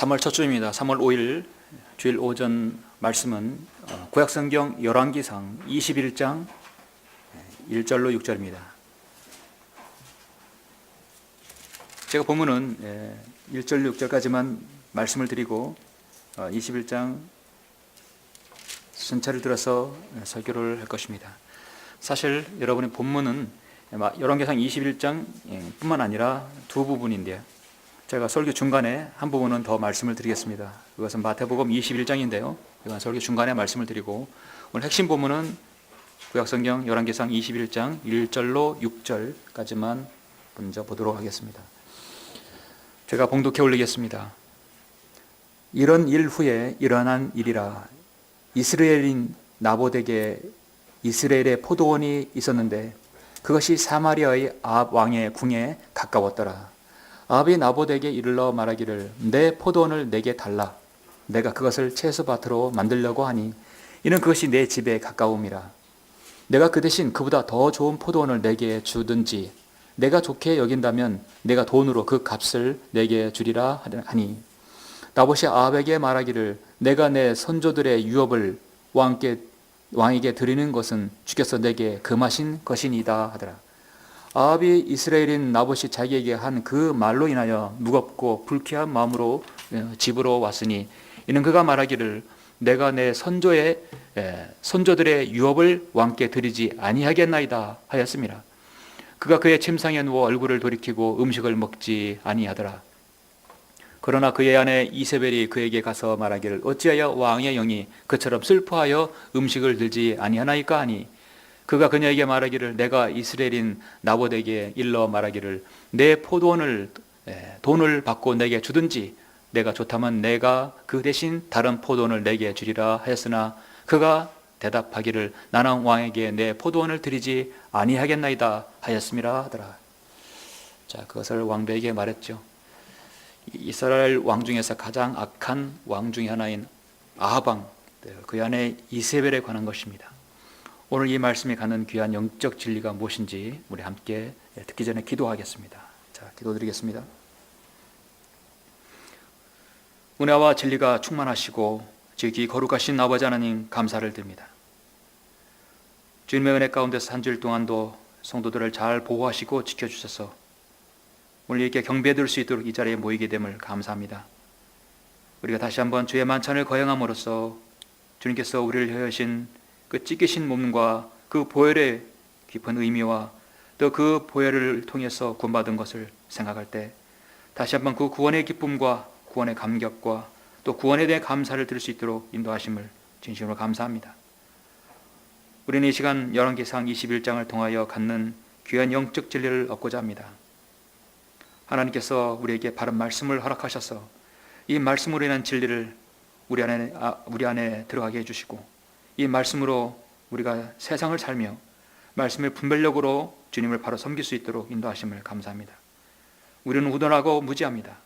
3월 첫 주입니다. 3월 5일 주일 오전 말씀은 구약성경 열왕기상 21장 1절로 6절입니다. 제가 본문은 1절 6절까지만 말씀을 드리고 21장 전체를 들어서 설교를 할 것입니다. 사실 여러분의 본문은 열왕기상 21장 뿐만 아니라 두 부분인데요, 제가 설교 중간에 한 부분은 더 말씀을 드리겠습니다. 그것은 마태복음 21장인데요, 이건 설교 중간에 말씀을 드리고, 오늘 핵심 본문은 구약성경 열왕기상 21장 1절로 6절까지만 먼저 보도록 하겠습니다. 제가 봉독해 올리겠습니다. 이런 일 후에 일어난 일이라. 이스라엘인 나봇에게 이스라엘의 포도원이 있었는데 그것이 사마리아의 아합 왕의 궁에 가까웠더라. 아합이 나봇에게 이르러 말하기를, 내 포도원을 내게 달라. 내가 그것을 채소밭으로 만들려고 하니 이는 그것이 내 집에 가까움이라. 내가 그 대신 그보다 더 좋은 포도원을 내게 주든지 내가 좋게 여긴다면 내가 돈으로 그 값을 내게 주리라 하니, 나봇이 아합에게 말하기를, 내가 내 선조들의 유업을 왕에게 드리는 것은 주께서 내게 금하신 것이니이다 하더라. 아합이 이스라엘인 나봇이 자기에게 한 그 말로 인하여 무겁고 불쾌한 마음으로 집으로 왔으니, 이는 그가 말하기를, 내가 내 선조들의 유업을 왕께 드리지 아니하겠나이다 하였습니다. 그가 그의 침상에 누워 얼굴을 돌이키고 음식을 먹지 아니하더라. 그러나 그의 아내 이세벨이 그에게 가서 말하기를, 어찌하여 왕의 영이 그처럼 슬퍼하여 음식을 들지 아니하나이까 하니, 그가 그녀에게 말하기를, 내가 이스라엘인 나봇에게 일러 말하기를, 내 포도원을 돈을 받고 내게 주든지 내가 좋다면 내가 그 대신 다른 포도원을 내게 주리라 하였으나, 그가 대답하기를, 나는 왕에게 내 포도원을 드리지 아니하겠나이다 하였음이라 하더라. 자, 그것을 왕비에게 말했죠. 이스라엘 왕 중에서 가장 악한 왕 중에 하나인 아합 왕, 그 안에 이세벨에 관한 것입니다. 오늘 이 말씀이 갖는 귀한 영적 진리가 무엇인지 우리 함께 듣기 전에 기도하겠습니다. 자, 기도드리겠습니다. 은혜와 진리가 충만하시고 지극히 거룩하신 아버지 하나님, 감사를 드립니다. 주님의 은혜 가운데서 한 주일 동안도 성도들을 잘 보호하시고 지켜주셔서 오늘 이렇게 경배드릴 수 있도록 이 자리에 모이게 됨을 감사합니다. 우리가 다시 한번 주의 만찬을 거행함으로써 주님께서 우리를 향하신 그 찢기신 몸과 그 보혈의 깊은 의미와 또 그 보혈을 통해서 구원받은 것을 생각할 때 다시 한번 그 구원의 기쁨과 구원의 감격과 또 구원에 대해 감사를 드릴 수 있도록 인도하심을 진심으로 감사합니다. 우리는 이 시간 열왕기상 21장을 통하여 갖는 귀한 영적 진리를 얻고자 합니다. 하나님께서 우리에게 바른 말씀을 허락하셔서 이 말씀으로 인한 진리를 우리 안에 들어가게 해주시고, 이 말씀으로 우리가 세상을 살며 말씀의 분별력으로 주님을 바로 섬길 수 있도록 인도하심을 감사합니다. 우리는 우둔하고 무지합니다.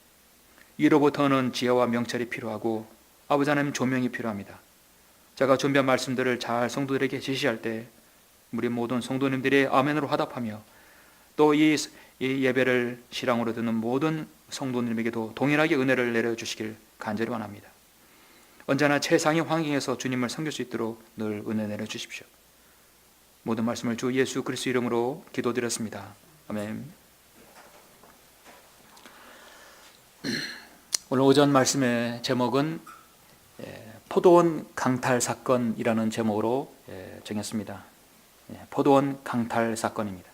이로부터는 지혜와 명철이 필요하고 아버지 하나님 조명이 필요합니다. 제가 준비한 말씀들을 잘 성도들에게 제시할 때 우리 모든 성도님들이 아멘으로 화답하며 또 이 예배를 실황으로 듣는 모든 성도님에게도 동일하게 은혜를 내려주시길 간절히 원합니다. 언제나 최상의 환경에서 주님을 섬길 수 있도록 늘 은혜 내려주십시오. 모든 말씀을 주 예수 그리스도 이름으로 기도드렸습니다. 아멘. 오늘 오전 말씀의 제목은 포도원 강탈 사건이라는 제목으로 정했습니다. 포도원 강탈 사건입니다.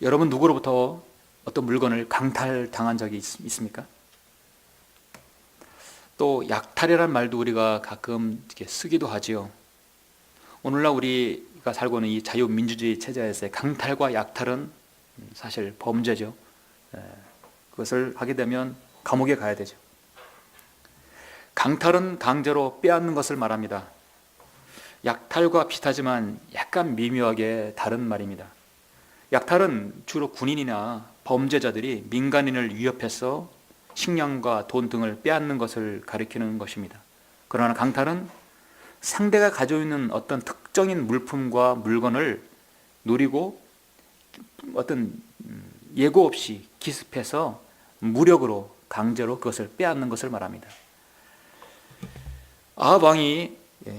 여러분 누구로부터 어떤 물건을 강탈당한 적이 있습니까? 또 약탈이라는 말도 우리가 가끔 이렇게 쓰기도 하지요. 오늘날 우리가 살고 있는 이 자유민주주의 체제에서의 강탈과 약탈은 사실 범죄죠. 그것을 하게 되면 감옥에 가야 되죠. 강탈은 강제로 빼앗는 것을 말합니다. 약탈과 비슷하지만 약간 미묘하게 다른 말입니다. 약탈은 주로 군인이나 범죄자들이 민간인을 위협해서 식량과 돈 등을 빼앗는 것을 가리키는 것입니다. 그러나 강탈은 상대가 가지고 있는 어떤 특정인 물품과 물건을 노리고 어떤 예고 없이 기습해서 무력으로 강제로 그것을 빼앗는 것을 말합니다. 아합 왕이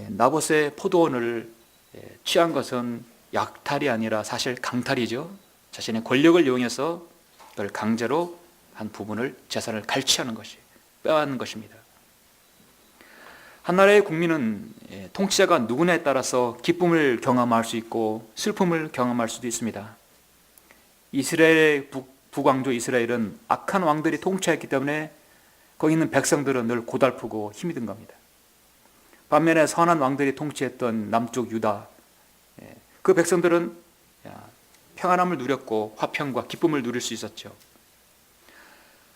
나봇의 포도원을 취한 것은 약탈이 아니라 사실 강탈이죠. 자신의 권력을 이용해서 그걸 강제로 한 부분을 재산을 갈취하는 것이, 빼앗는 것입니다. 한 나라의 국민은 통치자가 누구냐에 따라서 기쁨을 경험할 수 있고 슬픔을 경험할 수도 있습니다. 이스라엘의 북왕조 이스라엘은 악한 왕들이 통치했기 때문에 거기 있는 백성들은 늘 고달프고 힘이 든 겁니다. 반면에 선한 왕들이 통치했던 남쪽 유다, 그 백성들은 평안함을 누렸고 화평과 기쁨을 누릴 수 있었죠.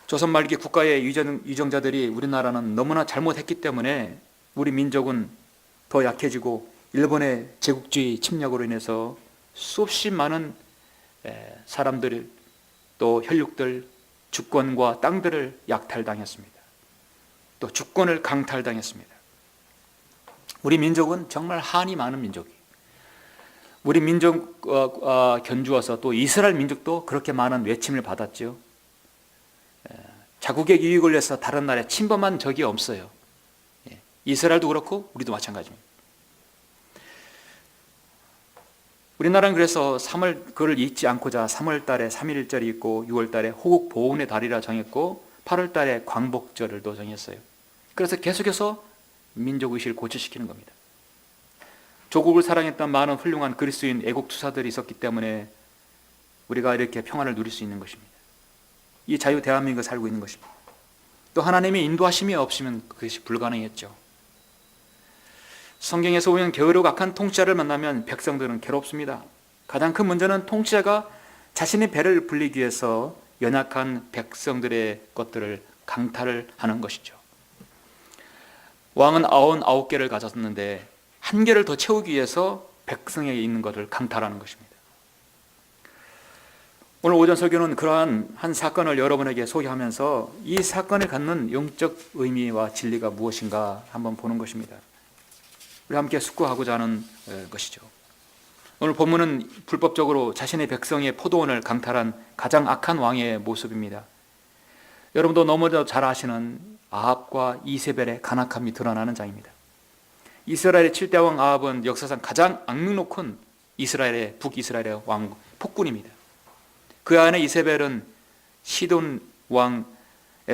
조선 말기 국가의 위정자들이 우리나라는 너무나 잘못했기 때문에 우리 민족은 더 약해지고 일본의 제국주의 침략으로 인해서 수없이 많은 사람들, 또 혈육들, 주권과 땅들을 약탈당했습니다. 또 주권을 강탈당했습니다. 우리 민족은 정말 한이 많은 민족이에요. 우리 민족 견주어서 또 이스라엘 민족도 그렇게 많은 외침을 받았죠. 자국의 이익을 위해서 다른 나라에 침범한 적이 없어요. 이스라엘도 그렇고 우리도 마찬가지입니다. 우리나라는 그래서 그걸 잊지 않고자 3월 달에 3.1절이 있고 6월 달에 호국 보훈의 달이라 정했고 8월 달에 광복절을 또 정했어요. 그래서 계속해서 민족의식을 고취시키는 겁니다. 조국을 사랑했던 많은 훌륭한 그리스도인 애국 투사들이 있었기 때문에 우리가 이렇게 평안을 누릴 수 있는 것입니다. 이 자유 대한민국에 살고 있는 것입니다. 또 하나님의 인도하심이 없으면 그것이 불가능했죠. 성경에서 보면 게으르고 악한 통치자를 만나면 백성들은 괴롭습니다. 가장 큰 문제는 통치자가 자신의 배를 불리기 위해서 연약한 백성들의 것들을 강탈을 하는 것이죠. 왕은 99개를 가졌는데 한 개를 더 채우기 위해서 백성에게 있는 것을 강탈하는 것입니다. 오늘 오전 설교는 그러한 한 사건을 여러분에게 소개하면서 이 사건을 갖는 영적 의미와 진리가 무엇인가 한번 보는 것입니다. 우리 함께 숙고하고자 하는 것이죠. 오늘 본문은 불법적으로 자신의 백성의 포도원을 강탈한 가장 악한 왕의 모습입니다. 여러분도 너무도 잘 아시는 아합과 이세벨의 간악함이 드러나는 장입니다. 이스라엘의 7대 왕 아합은 역사상 가장 악명 높은 북이스라엘의 왕 폭군입니다. 그 안에 이세벨은 시돈 왕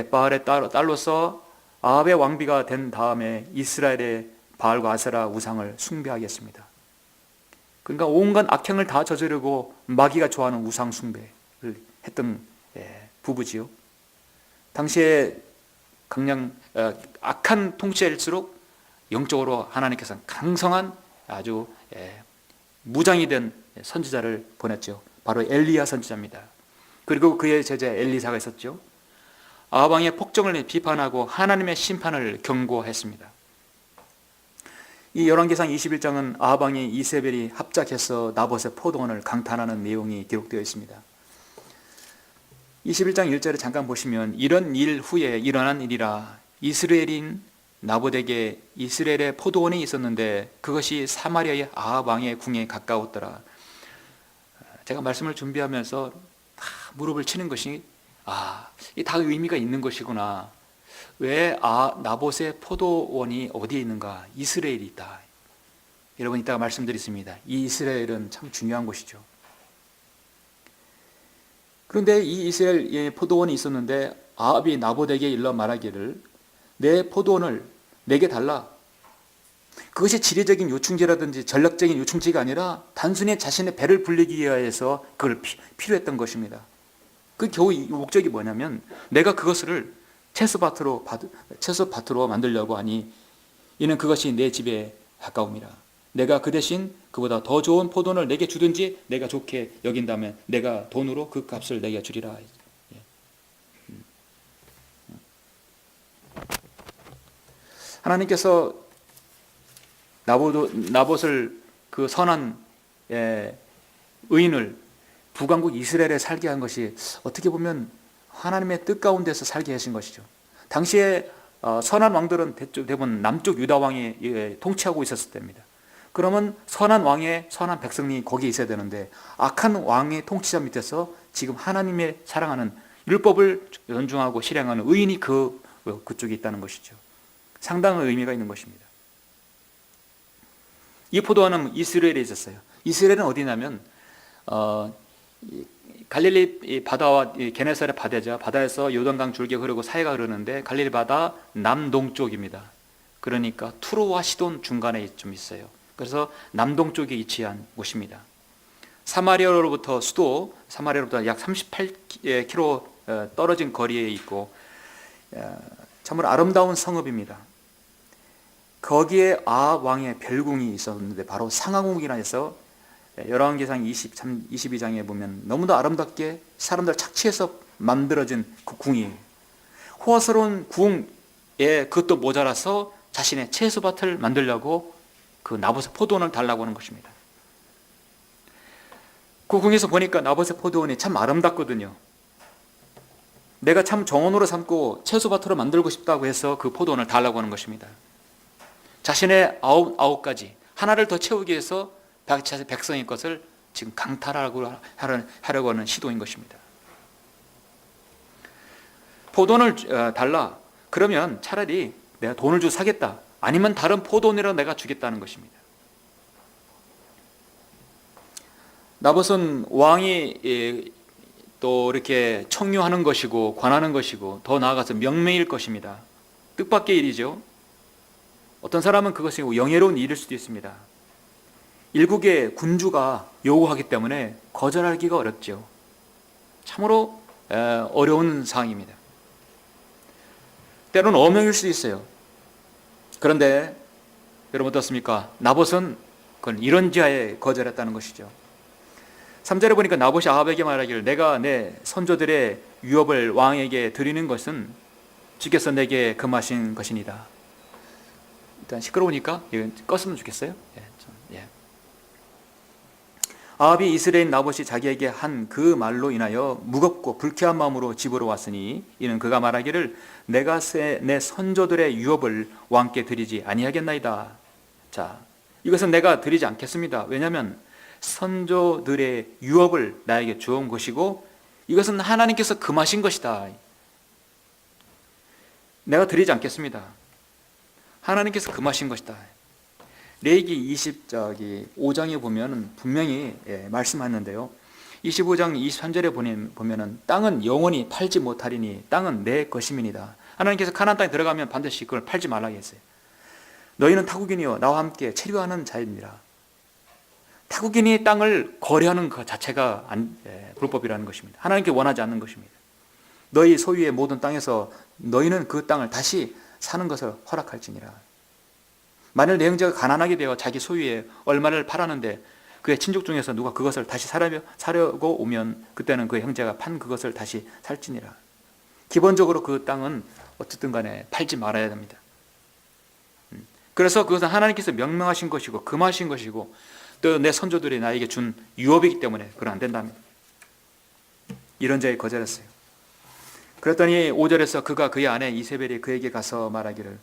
바알의 딸로서 아합의 왕비가 된 다음에 이스라엘의 바알과 아세라 우상을 숭배하겠습니다. 그러니까 온갖 악행을 다 저지르고 마귀가 좋아하는 우상 숭배를 했던 부부지요. 당시에 악한 통치일수록 영적으로 하나님께서 강성한 아주 무장이 된 선지자를 보냈죠. 바로 엘리야 선지자입니다. 그리고 그의 제자 엘리사가 있었죠. 아합 왕의 폭정을 비판하고 하나님의 심판을 경고했습니다. 이 열왕기상 21장은 아합 왕이 이세벨이 합작해서 나봇의 포도원을 강탈하는 내용이 기록되어 있습니다. 21장 1절에 잠깐 보시면 이런 일 후에 일어난 일이라 이스라엘인 나봇에게 이스라엘의 포도원이 있었는데 그것이 사마리아의 아합 왕의 궁에 가까웠더라. 제가 말씀을 준비하면서 다 무릎을 치는 것이 이 다 의미가 있는 것이구나. 왜 나봇의 포도원이 어디에 있는가? 이스라엘이 있다. 여러분 이따가 말씀드리겠습니다. 이 이스라엘은 참 중요한 곳이죠. 그런데 이 이스라엘의 포도원이 있었는데 아합이 나봇에게 일러 말하기를 내 포도원을 내게 달라. 그것이 지리적인 요충지라든지 전략적인 요충지가 아니라 단순히 자신의 배를 불리기 위해서 그걸 필요했던 것입니다. 그 겨우 목적이 뭐냐면 내가 그것을 채소밭으로 만들려고 하니 이는 그것이 내 집에 가까움이라. 내가 그 대신 그보다 더 좋은 포도원을 내게 주든지 내가 좋게 여긴다면 내가 돈으로 그 값을 내게 주리라. 하나님께서 나봇을 그 선한 의인을 북왕국 이스라엘에 살게 한 것이 어떻게 보면 하나님의 뜻 가운데서 살게 하신 것이죠. 당시에 선한 왕들은 대부분 남쪽 유다 왕이 통치하고 있었을 때입니다. 그러면 선한 왕의 선한 백성이 거기에 있어야 되는데 악한 왕의 통치자 밑에서 지금 하나님의 사랑하는 율법을 존중하고 실행하는 의인이 그쪽에 있다는 것이죠. 상당한 의미가 있는 것입니다. 이 포도원은 이스라엘에 있었어요. 이스라엘은 어디냐면 갈릴리 바다와 게네사렛 바다에서 요단강 줄기 흐르고 사해가 흐르는데 갈릴리 바다 남동쪽입니다. 그러니까 투로와 시돈 중간에 좀 있어요. 그래서 남동쪽에 위치한 곳입니다. 사마리아로부터 약 38km 떨어진 거리에 있고 참으로 아름다운 성읍입니다. 거기에 아합 왕의 별궁이 있었는데 바로 상하궁이라 해서 열왕기상 22장에 보면 너무도 아름답게 사람들 착취해서 만들어진 그 궁이에요. 호화스러운 궁에 그것도 모자라서 자신의 채소밭을 만들려고 그 나봇의 포도원을 달라고 하는 것입니다. 그 궁에서 보니까 나봇의 포도원이 참 아름답거든요. 내가 참 정원으로 삼고 채소밭으로 만들고 싶다고 해서 그 포도원을 달라고 하는 것입니다. 자신의 아홉 가지 하나를 더 채우기 위해서 백성의 것을 지금 강탈하려고 하는 시도인 것입니다. 포도원을 달라. 그러면 차라리 내가 돈을 주고 사겠다. 아니면 다른 포도원이라도 내가 주겠다는 것입니다. 나봇은 왕이 또 이렇게 청유하는 것이고 관하는 것이고 더 나아가서 명매일 것입니다. 뜻밖의 일이죠. 어떤 사람은 그것이 영예로운 일일 수도 있습니다. 일국의 군주가 요구하기 때문에 거절하기가 어렵죠. 참으로 어려운 상황입니다. 때로는 어명일 수도 있어요. 그런데 여러분 어떻습니까? 나봇은 그건 이런지하에 거절했다는 것이죠. 3절에 보니까 나봇이 아합에게 말하기를 내가 내 선조들의 유업을 왕에게 드리는 것은 주께서 내게 금하신 것이니이다. 일단 시끄러우니까 껐으면 좋겠어요. 아합이 이스라엘 나봇이 자기에게 한 그 말로 인하여 무겁고 불쾌한 마음으로 집으로 왔으니 이는 그가 말하기를 내가 내 선조들의 유업을 왕께 드리지 아니하겠나이다. 자, 이것은 내가 드리지 않겠습니다. 왜냐하면 선조들의 유업을 나에게 주온 것이고 이것은 하나님께서 금하신 것이다. 내가 드리지 않겠습니다. 하나님께서 금하신 것이다. 레위기 25장에 보면 분명히 말씀하는데요. 25장 23절에 보면 땅은 영원히 팔지 못하리니 땅은 내 것임이니이다. 하나님께서 가나안 땅에 들어가면 반드시 그걸 팔지 말라고 했어요. 너희는 타국인이여 나와 함께 체류하는 자입니다. 타국인이 땅을 거래하는 것 자체가 불법이라는 것입니다. 하나님께 원하지 않는 것입니다. 너희 소유의 모든 땅에서 너희는 그 땅을 다시 사는 것을 허락할지니라. 만일 내 형제가 가난하게 되어 자기 소유의 얼마를 팔았는데 그의 친족 중에서 누가 그것을 다시 사려고 오면 그때는 그 형제가 판 그것을 다시 살지니라. 기본적으로 그 땅은 어쨌든 간에 팔지 말아야 됩니다. 그래서 그것은 하나님께서 명명하신 것이고 금하신 것이고 또 내 선조들이 나에게 준 유업이기 때문에 그건 안 된답니다. 이런 자에 거절했어요. 그랬더니 5절에서 그가 그의 아내 이세벨이 그에게 가서 말하기를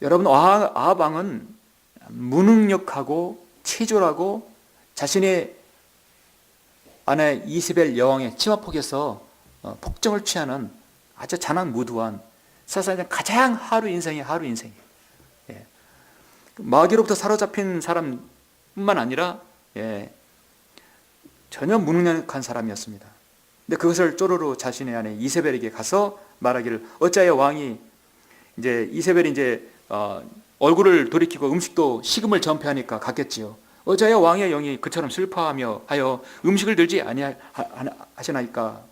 여러분 아합 왕은 무능력하고 체졸하고 자신의 아내 이세벨 여왕의 치마폭에서 폭정을 취하는 아주 잔악무도한 사실상 가장 하루 인생이에요. 마귀로부터 사로잡힌 사람뿐만 아니라 전혀 무능력한 사람이었습니다. 근데 그것을 쪼르르 자신의 아내 이세벨에게 가서 말하기를 어찌하여 왕이 이세벨이 얼굴을 돌이키고 음식도 식음을 전폐하니까 갔겠지요. 어찌하여 왕의 영이 그처럼 슬퍼하며 하여 음식을 들지 아니하시나이까.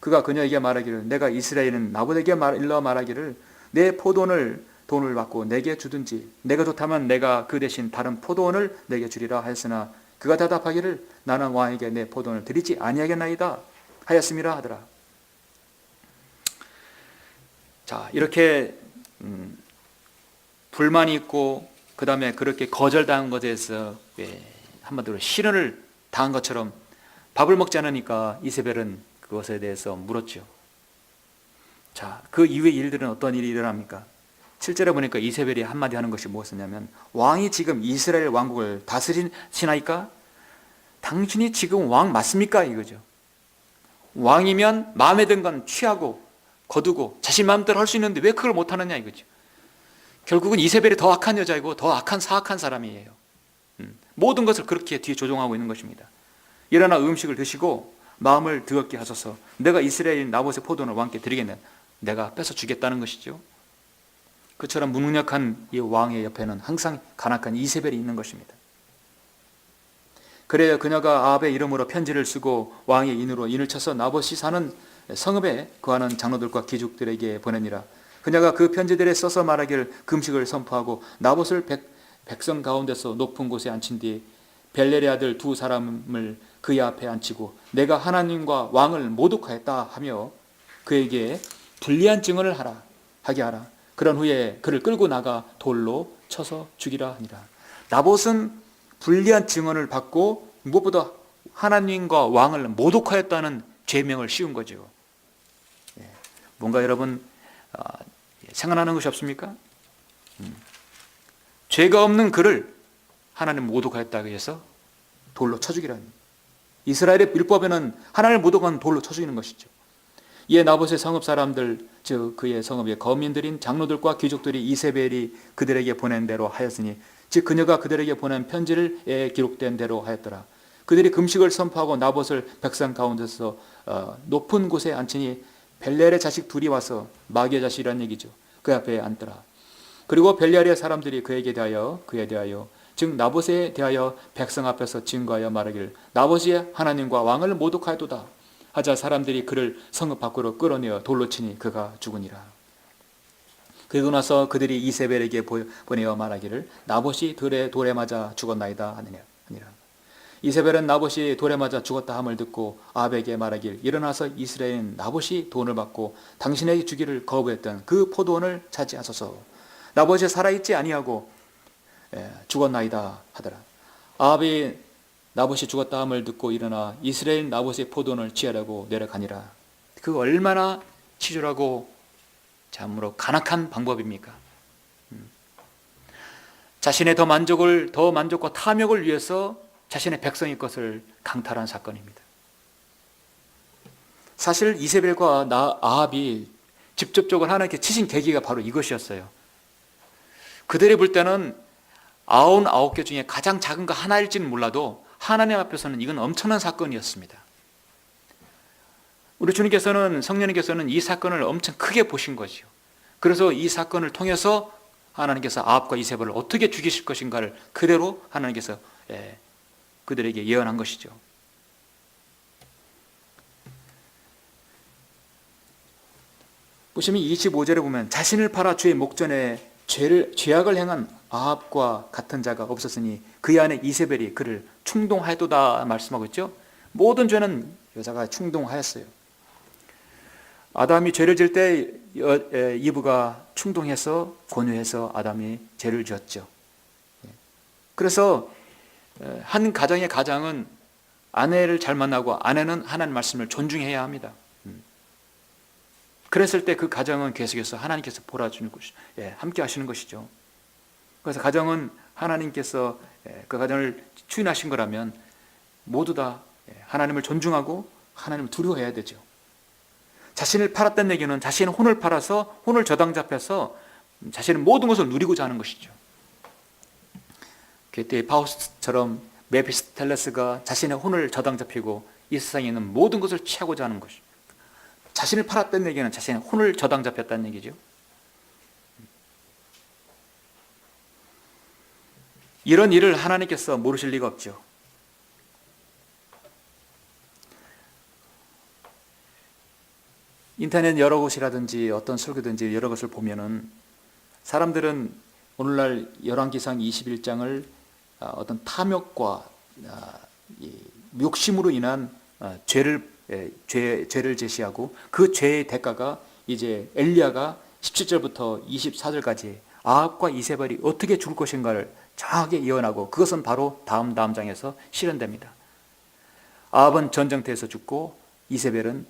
그가 그녀에게 말하기를 내가 이스라엘은 나봇에게 일러 말하기를 내 포도원을 돈을 받고 내게 주든지 내가 좋다면 내가 그 대신 다른 포도원을 내게 주리라 하였으나 그가 대답하기를 나는 왕에게 내 포도원을 드리지 아니하겠나이다 하였음이라 하더라. 자, 이렇게 불만이 있고 그 다음에 그렇게 거절당한 것에 대해서 한마디로 실언을 당한 것처럼 밥을 먹지 않으니까 이세벨은 그것에 대해서 물었죠. 자, 그 이후의 일들은 어떤 일이 일어납니까? 7절에 보니까 이세벨이 한마디 하는 것이 무엇이냐면 왕이 지금 이스라엘 왕국을 다스리시나이까? 당신이 지금 왕 맞습니까? 이거죠. 왕이면 마음에 든 건 취하고 거두고 자신 마음대로 할 수 있는데 왜 그걸 못하느냐 이거죠. 결국은 이세벨이 더 악한 여자이고 더 악한 사악한 사람이에요. 모든 것을 그렇게 뒤에 조종하고 있는 것입니다. 일어나 음식을 드시고 마음을 드겁게 하소서. 내가 이스라엘 나봇의 포도는 왕께 드리겠네. 내가 뺏어 주겠다는 것이죠. 그처럼 무능력한 이 왕의 옆에는 항상 간악한 이세벨이 있는 것입니다. 그래야 그녀가 아합의 이름으로 편지를 쓰고 왕의 인으로 인을 쳐서 나봇이 사는 성읍에 거하는 장로들과 귀족들에게 보내니라. 그녀가 그 편지들에 써서 말하기를 금식을 선포하고 나봇을 백성 가운데서 높은 곳에 앉힌 뒤 벨렐의 아들 두 사람을 그의 앞에 앉히고 내가 하나님과 왕을 모독하였다 하며 그에게 불리한 증언을 하게 하라. 그런 후에 그를 끌고 나가 돌로 쳐서 죽이라 하니라. 나봇은 불리한 증언을 받고 무엇보다 하나님과 왕을 모독하였다는 죄명을 씌운 거죠. 뭔가 여러분 생각나는 것이 없습니까? 죄가 없는 그를 하나님 모독하였다고 해서 돌로 쳐 죽이라니. 이스라엘의 율법에는 하나님을 모독한 돌로 쳐 죽이는 것이죠. 이에 나봇의 성읍 사람들 즉 그의 성읍의 거민들인 장로들과 귀족들이 이세벨이 그들에게 보낸 대로 하였으니 즉 그녀가 그들에게 보낸 편지에 기록된 대로 하였더라. 그들이 금식을 선포하고 나봇을 백성 가운데서 높은 곳에 앉히니 벨렐의 자식 둘이 와서 마귀의 자식이라는 얘기죠. 그 앞에 앉더라. 그리고 벨렐의 사람들이 그에 대하여 즉 나봇에 대하여 백성 앞에서 증거하여 말하기를 나봇이 하나님과 왕을 모독하였도다 하자 사람들이 그를 성읍 밖으로 끌어내어 돌로 치니 그가 죽으니라. 그리고 나서 그들이 이세벨에게 보내어 말하기를 나봇이 돌에 맞아 죽었나이다 하니라. 이세벨은 나봇이 돌에 맞아 죽었다 함을 듣고 아합에게 말하길 일어나서 이스라엘은 나봇이 돈을 받고 당신에게 주기를 거부했던 그 포도원을 차지하소서. 나봇이 살아있지 아니하고 죽었나이다 하더라. 아합이 나봇이 죽었다 함을 듣고 일어나 이스라엘 나봇의 포도원을 취하려고 내려가니라. 그 얼마나 치졸하고 참으로 간악한 방법입니까? 자신의 더 만족과 탐욕을 위해서 자신의 백성의 것을 강탈한 사건입니다. 사실 이세벨과 아합이 직접적으로 하나님께 치신 계기가 바로 이것이었어요. 그들이 볼 때는 99개 중에 가장 작은 거 하나일지는 몰라도 하나님 앞에서는 이건 엄청난 사건이었습니다. 우리 주님께서는 성령님께서는 이 사건을 엄청 크게 보신 거죠. 그래서 이 사건을 통해서 하나님께서 아합과 이세벨을 어떻게 죽이실 것인가를 그대로 하나님께서 그들에게 예언한 것이죠. 보시면 25절에 보면 자신을 팔아 주의 목전에 죄악을 행한 아합과 같은 자가 없었으니 그의 아내 이세벨이 그를 충동하였도다 말씀하고 있죠. 모든 죄는 여자가 충동하였어요. 아담이 죄를 지을 때 이브가 충동해서 권유해서 아담이 죄를 지었죠. 그래서 한 가정의 가장은 아내를 잘 만나고 아내는 하나님 말씀을 존중해야 합니다. 그랬을 때 그 가정은 계속해서 하나님께서 보라주는 것이 함께 하시는 것이죠. 그래서 가정은 하나님께서 그 가정을 추인하신 거라면 모두 다 하나님을 존중하고 하나님을 두려워해야 되죠. 자신을 팔았다는 얘기는 자신의 혼을 팔아서 혼을 저당 잡혀서 자신의 모든 것을 누리고자 하는 것이죠. 그때 파우스트처럼 메피스텔레스가 자신의 혼을 저당 잡히고 이 세상에 있는 모든 것을 취하고자 하는 것이죠. 자신을 팔았다는 얘기는 자신의 혼을 저당 잡혔다는 얘기죠. 이런 일을 하나님께서 모르실 리가 없죠. 인터넷 여러 곳이라든지 어떤 설교든지 여러 것을 보면은 사람들은 오늘날 열왕기상 21장을 어떤 탐욕과 욕심으로 인한 죄를 제시하고 그 죄의 대가가 이제 엘리야가 17절부터 24절까지 아합과 이세벨이 어떻게 죽을 것인가를 정확하게 예언하고 그것은 바로 다음 장에서 실현됩니다. 아합은 전쟁터에서 죽고 이세벨은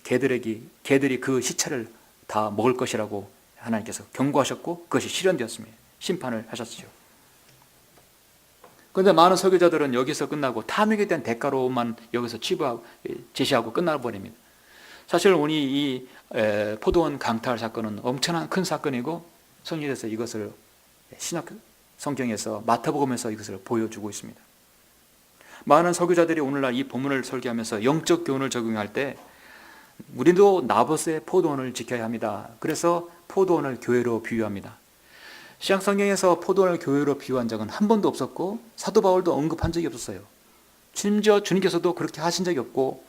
개들이 그 시체를 다 먹을 것이라고 하나님께서 경고하셨고 그것이 실현되었습니다. 심판을 하셨죠. 그런데 많은 설교자들은 여기서 끝나고 탐욕에 대한 대가로만 여기서 제시하고 끝나버립니다. 사실 우리 이 포도원 강탈 사건은 엄청난 큰 사건이고 성경에서 이것을 신약 성경에서 마태복음에서 이것을 보여주고 있습니다. 많은 설교자들이 오늘날 이 본문을 설교하면서 영적 교훈을 적용할 때 우리도 나봇의 포도원을 지켜야 합니다. 그래서 포도원을 교회로 비유합니다. 신약 성경에서 포도원을 교회로 비유한 적은 한 번도 없었고 사도 바울도 언급한 적이 없었어요. 심지어 주님께서도 그렇게 하신 적이 없고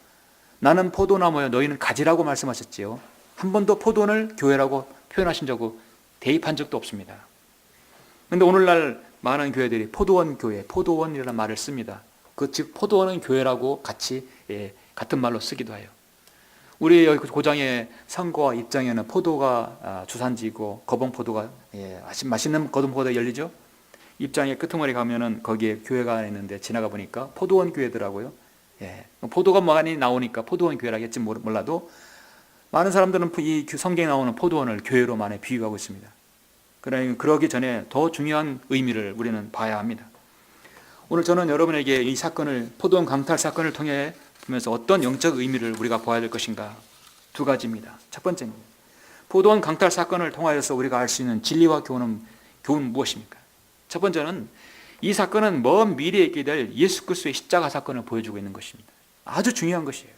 나는 포도나무여 너희는 가지라고 말씀하셨지요. 한 번도 포도원을 교회라고 표현하신 적고 대입한 적도 없습니다. 그런데 오늘날 많은 교회들이 포도원 교회, 포도원이라는 말을 씁니다. 즉 포도원은 교회라고 같이 같은 말로 쓰기도 해요. 우리 여기 고장의 선거와 입장에는 포도가 주산지이고 거봉포도가 맛있는 거봉포도가 열리죠. 입장의 끄트머리 가면은 거기에 교회가 있는데 지나가 보니까 포도원 교회더라고요. 포도가 많이 나오니까 포도원 교회라겠지 몰라도 많은 사람들은 이 성경에 나오는 포도원을 교회로 많이 비유하고 있습니다. 그러기 전에 더 중요한 의미를 우리는 봐야 합니다. 오늘 저는 여러분에게 이 사건을, 포도원 강탈 사건을 통해 보면서 어떤 영적 의미를 우리가 보아야 될 것인가, 두 가지입니다. 첫 번째입니다. 포도원 강탈 사건을 통하여서 우리가 알 수 있는 진리와 교훈은 무엇입니까? 첫 번째는 이 사건은 먼 미래에 있게 될 예수 그리스도의 십자가 사건을 보여주고 있는 것입니다. 아주 중요한 것이에요.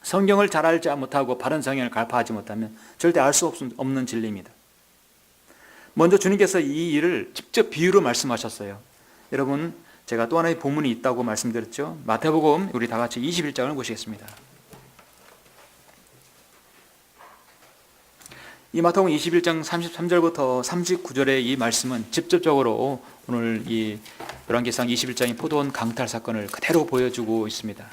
성경을 잘 알지 못하고 바른 성경을 갈파하지 못하면 절대 알 수 없는 진리입니다. 먼저 주님께서 이 일을 직접 비유로 말씀하셨어요. 여러분, 제가 또 하나의 본문이 있다고 말씀드렸죠. 마태복음 우리 다 같이 21장을 보시겠습니다. 이 마태복음 21장 33절부터 39절의 이 말씀은 직접적으로 오늘 이 열왕기상 21장의 포도원 강탈 사건을 그대로 보여주고 있습니다.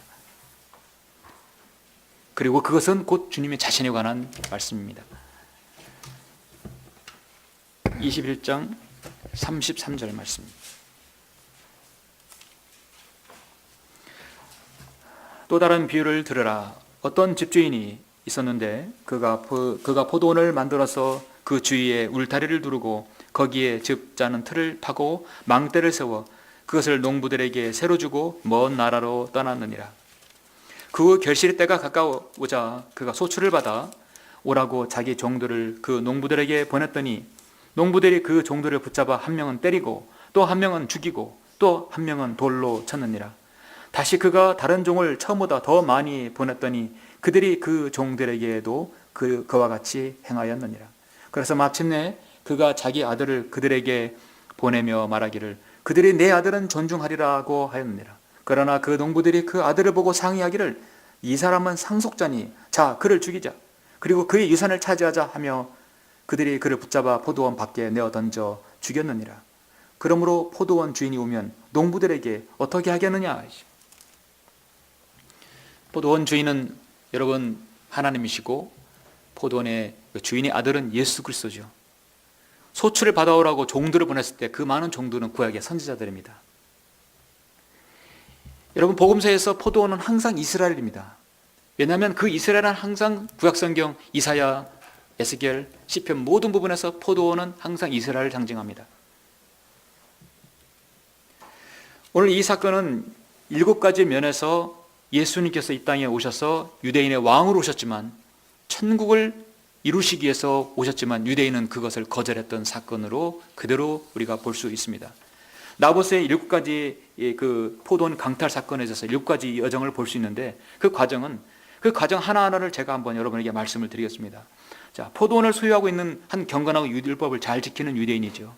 그리고 그것은 곧 주님의 자신에 관한 말씀입니다. 21장 33절 말씀입니다. 또 다른 비유를 들으라. 어떤 집주인이 있었는데 그가 포도원을 만들어서 그 주위에 울타리를 두르고 거기에 즙 짜는 틀을 파고 망대를 세워 그것을 농부들에게 새로 주고 먼 나라로 떠났느니라. 그 결실 때가 가까워오자 그가 소출을 받아 오라고 자기 종들을 그 농부들에게 보냈더니 농부들이 그 종들을 붙잡아 한 명은 때리고 또 한 명은 죽이고 또 한 명은 돌로 쳤느니라. 다시 그가 다른 종을 처음보다 더 많이 보냈더니 그들이 그 종들에게도 그와 같이 행하였느니라. 그래서 마침내 그가 자기 아들을 그들에게 보내며 말하기를 그들이 내 아들은 존중하리라고 하였느니라. 그러나 그 농부들이 그 아들을 보고 상의하기를 이 사람은 상속자니 자 그를 죽이자 그리고 그의 유산을 차지하자 하며 그들이 그를 붙잡아 포도원 밖에 내어 던져 죽였느니라. 그러므로 포도원 주인이 오면 농부들에게 어떻게 하겠느냐. 포도원 주인은 여러분 하나님이시고 포도원의 주인의 아들은 예수 그리스도죠. 소출을 받아오라고 종들을 보냈을 때 그 많은 종들은 구약의 선지자들입니다. 여러분 복음서에서 포도원은 항상 이스라엘입니다. 왜냐하면 그 이스라엘은 항상 구약성경 이사야, 에스겔, 시편 모든 부분에서 포도원은 항상 이스라엘을 상징합니다. 오늘 이 사건은 7가지 면에서 예수님께서 이 땅에 오셔서 유대인의 왕으로 오셨지만 천국을 이루시기 위해서 오셨지만 유대인은 그것을 거절했던 사건으로 그대로 우리가 볼 수 있습니다. 나봇의 7가지 그 포도원 강탈 사건에 있어서 7가지 여정을 볼 수 있는데 그 과정 하나하나를 제가 한번 여러분에게 말씀을 드리겠습니다. 자, 포도원을 소유하고 있는 한 경건하고 율법을 잘 지키는 유대인이죠.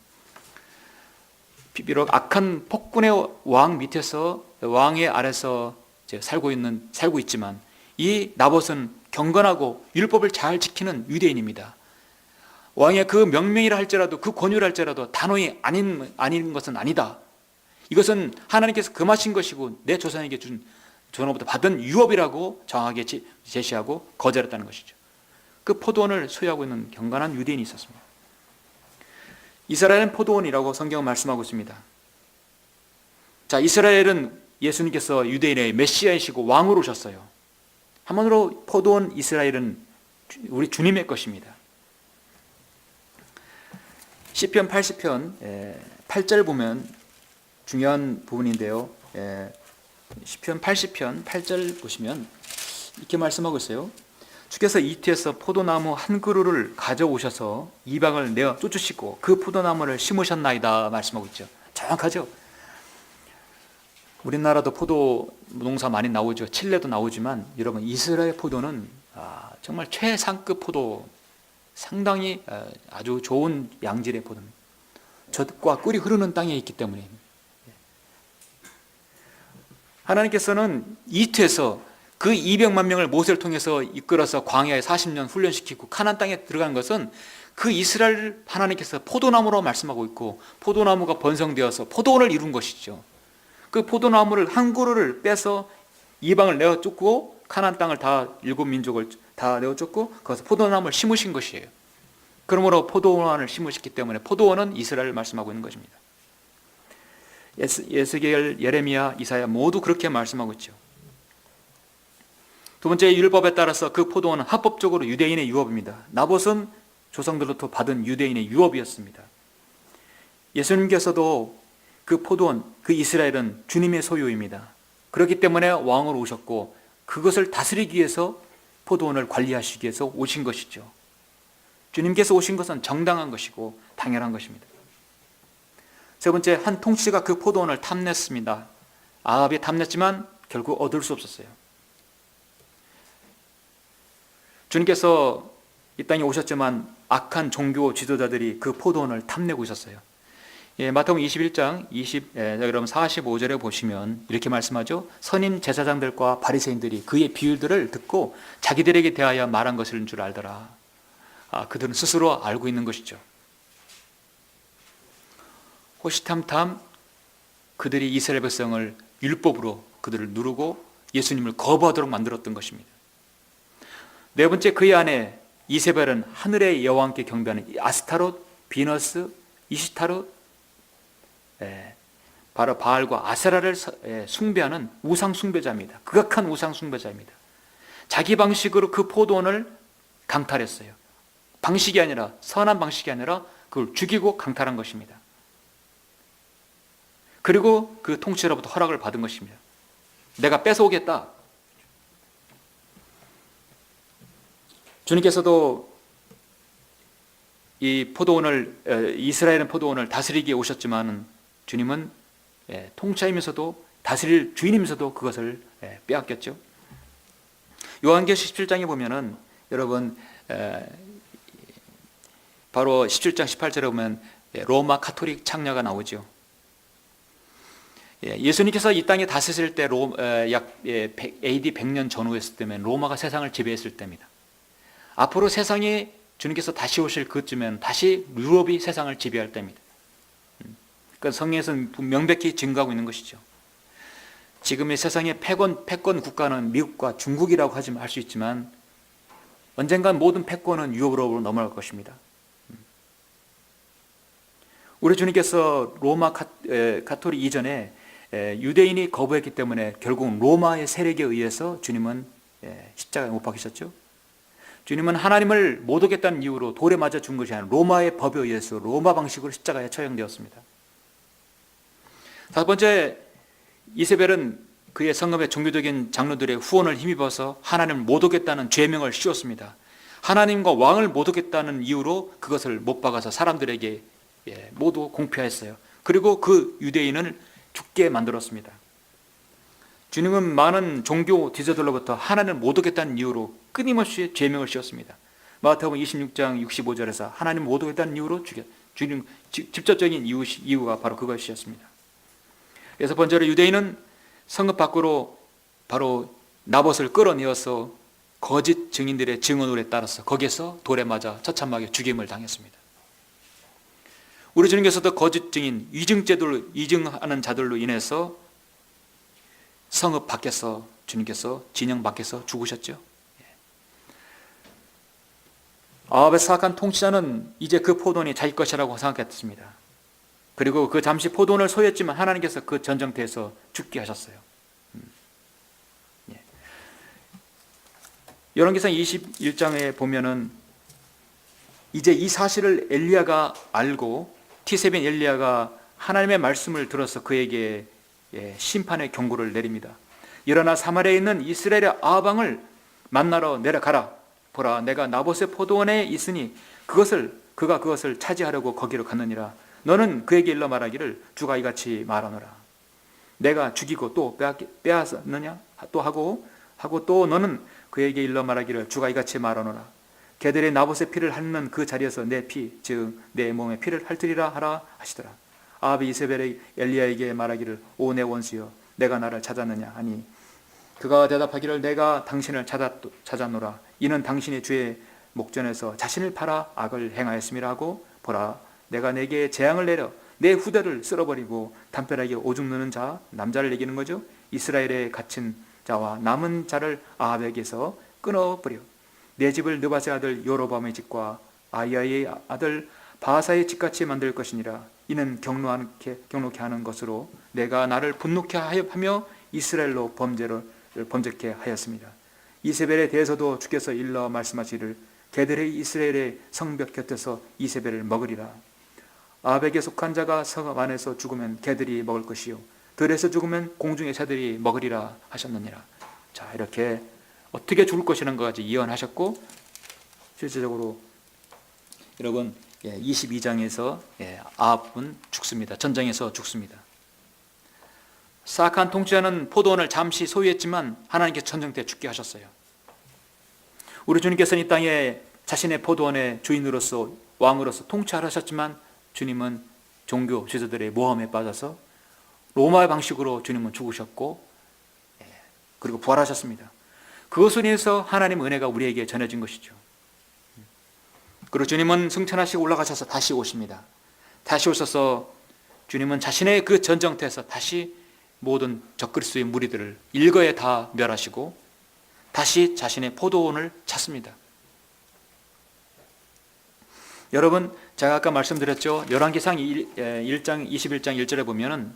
비록 악한 폭군의 왕 밑에서 왕의 아래서 살고 있지만 이 나봇은 경건하고 율법을 잘 지키는 유대인입니다. 왕의 그 명명이라 할지라도 그 권유를 할지라도 단호히 아닌 것은 아니다. 이것은 하나님께서 금하신 것이고 내 조상에게 준 전후부터 받은 유업이라고 정확하게 제시하고 거절했다는 것이죠. 그 포도원을 소유하고 있는 경건한 유대인이 있었습니다. 이스라엘은 포도원이라고 성경은 말씀하고 있습니다. 자, 이스라엘은 예수님께서 유대인의 메시아이시고 왕으로 오셨어요. 한마디로 포도원 이스라엘은 우리 주님의 것입니다. 시편 80편 8절 보면 중요한 부분인데요. 시편 80편 8절 보시면 이렇게 말씀하고 있어요. 주께서 이태에서 포도나무 한 그루를 가져오셔서 이방을 내어 쫓으시고 그 포도나무를 심으셨나이다 말씀하고 있죠. 정확하죠. 우리나라도 포도 농사 많이 나오죠. 칠레도 나오지만 여러분 이스라엘 포도는 정말 최상급 포도, 상당히 아주 좋은 양질의 포도입니다. 젖과 꿀이 흐르는 땅에 있기 때문에 하나님께서는 이태에서 그 200만 명을 모세를 통해서 이끌어서 광야에 40년 훈련시키고 가나안 땅에 들어간 것은 그 이스라엘 하나님께서 포도나무로 말씀하고 있고 포도나무가 번성되어서 포도원을 이룬 것이죠. 그 포도나무를 한 그루를 빼서 이방을 내어 쫓고 가나안 땅을 다 일곱 민족을 다 내어 쫓고 거기서 포도나무를 심으신 것이에요. 그러므로 포도원을 심으셨기 때문에 포도원은 이스라엘을 말씀하고 있는 것입니다. 에스겔, 예레미야, 이사야 모두 그렇게 말씀하고 있죠. 두 번째, 율법에 따라서 그 포도원은 합법적으로 유대인의 유업입니다. 나봇은 조상들로부터 받은 유대인의 유업이었습니다. 예수님께서도 그 포도원, 그 이스라엘은 주님의 소유입니다. 그렇기 때문에 왕으로 오셨고 그것을 다스리기 위해서 포도원을 관리하시기 위해서 오신 것이죠. 주님께서 오신 것은 정당한 것이고 당연한 것입니다. 세 번째, 한 통치가 그 포도원을 탐냈습니다. 아합이 탐냈지만 결국 얻을 수 없었어요. 주님께서 이 땅에 오셨지만 악한 종교 지도자들이 그 포도원을 탐내고 있었어요. 마태복음 21장 45절에 보시면 이렇게 말씀하죠. 선임 제사장들과 바리새인들이 그의 비율들을 듣고 자기들에게 대하여 말한 것인 줄 알더라. 그들은 스스로 알고 있는 것이죠. 호시탐탐 그들이 이스라엘 백성을 율법으로 그들을 누르고 예수님을 거부하도록 만들었던 것입니다. 네 번째, 그의 아내 이세벨은 하늘의 여왕께 경배하는 아스타롯, 비너스, 이시타롯, 바로 바알과 아세라를 숭배하는 우상 숭배자입니다. 극악한 우상 숭배자입니다. 자기 방식으로 그 포도원을 강탈했어요. 방식이 아니라, 선한 방식이 아니라 그걸 죽이고 강탈한 것입니다. 그리고 그 통치로부터 허락을 받은 것입니다. 내가 뺏어오겠다. 주님께서도 이 포도원을, 이스라엘은 포도원을 다스리기에 오셨지만 주님은 통치이면서도 다스릴 주인이면서도 그것을 빼앗겼죠. 요한계시록 17장에 보면은 여러분 바로 17장 18절에 보면 로마 카톨릭 창녀가 나오죠. 예수님께서 이 땅에 다스릴 때 약 AD 100년 전후였을 때면 로마가 세상을 지배했을 때입니다. 앞으로 세상에 주님께서 다시 오실 그쯤엔 다시 유럽이 세상을 지배할 때입니다. 그러니까 성경에서는 명백히 증거하고 있는 것이죠. 지금의 세상의 패권 국가는 미국과 중국이라고 할 수 있지만 언젠간 모든 패권은 유럽으로 넘어갈 것입니다. 우리 주님께서 로마 가톨릭 이전에 유대인이 거부했기 때문에 결국 로마의 세력에 의해서 주님은 십자가에 못 박히셨죠. 주님은 하나님을 못 오겠다는 이유로 돌에 맞아 죽은 것이 아니라 로마의 법에 의해서 로마 방식으로 십자가에 처형되었습니다. 다섯 번째, 이세벨은 그의 성읍의 종교적인 장로들의 후원을 힘입어서 하나님을 못 오겠다는 죄명을 씌웠습니다. 하나님과 왕을 못 오겠다는 이유로 그것을 못 박아서 사람들에게 모두 공표했어요. 그리고 그 유대인을 죽게 만들었습니다. 주님은 많은 종교 지도자들로부터 하나님을 못 오겠다는 이유로 끊임없이 죄명을 씌웠습니다. 마태복음 26장 65절에서 하나님을 못 오겠다는 이유로 주님 직접적인 이유가 바로 그것이었습니다. 여섯 번째로 유대인은 성읍 밖으로 바로 나봇을 끌어내어서 거짓 증인들의 증언에 따라서 거기에서 돌에 맞아 처참하게 죽임을 당했습니다. 우리 주님께서도 거짓 증인, 위증하는 자들로 인해서 성읍 밖에서 주님께서 진영 밖에서 죽으셨죠. 아합의 사악한 통치자는 이제 그 포도원이 자기 것이라고 생각했습니다. 그리고 그 잠시 포도원을 소유했지만 하나님께서 그 전쟁터에서 죽게 하셨어요. 열왕기상 21장에 보면은 이제 이 사실을 엘리야가 알고 티세벤 엘리야가 하나님의 말씀을 들어서 그에게 심판의 경고를 내립니다. 일어나 사마리아에 있는 이스라엘의 아방을 만나러 내려가라. 보라, 내가 나봇의 포도원에 있으니 그가 그것을 차지하려고 거기로 갔느니라. 너는 그에게 일러 말하기를 주가 이같이 말하노라. 내가 죽이고 또 빼앗았느냐 또 하고 또 너는 그에게 일러 말하기를 주가 이같이 말하노라. 개들의 나봇의 피를 핥는 그 자리에서 내 피, 즉 내 몸의 피를 핥으리라 하라 하시더라. 아합이 이세벨의 엘리야에게 말하기를 오 내 원수여, 내가 나를 찾았느냐 하니 그가 대답하기를 내가 당신을 찾았노라. 이는 당신이 주의 목전에서 자신을 팔아 악을 행하였음이라 하고 보라, 내가 내게 재앙을 내려 내 후대를 쓸어버리고 담벼락에 오줌 누는 자, 남자를 얘기는 거죠. 이스라엘에 갇힌 자와 남은 자를 아합에게서 끊어버려 내 집을 느바세 아들 여로보암의 집과 아히야의 아들 바하사의 집같이 만들 것이니라. 이는 경록케 하는 것으로 내가 나를 분노케 하며 이스라엘로 범죄케 하였습니다. 이세벨에 대해서도 주께서 일러 말씀하시기를 개들의 이스라엘의 성벽 곁에서 이세벨을 먹으리라. 아합에게 속한 자가 성 안에서 죽으면 개들이 먹을 것이요 들에서 죽으면 공중의 새들이 먹으리라 하셨느니라. 자, 이렇게 어떻게 죽을 것이라는 것까지 예언하셨고, 실제적으로 여러분 22장에서 아합은 죽습니다. 전쟁에서 죽습니다. 사악한 통치자는 포도원을 잠시 소유했지만 하나님께서 전쟁 때 죽게 하셨어요. 우리 주님께서는 이 땅에 자신의 포도원의 주인으로서 왕으로서 통치하셨지만 주님은 종교 지도자들의 모함에 빠져서 로마의 방식으로 주님은 죽으셨고 그리고 부활하셨습니다. 그것을 위해서 하나님의 은혜가 우리에게 전해진 것이죠. 그리고 주님은 승천하시고 올라가셔서 다시 오십니다. 다시 오셔서 주님은 자신의 그 전정태에서 다시 모든 적그리스도의 무리들을 일거에 다 멸하시고 다시 자신의 포도원을 찾습니다. 여러분, 제가 아까 말씀드렸죠. 열왕기상 1장 21장 1절에 보면은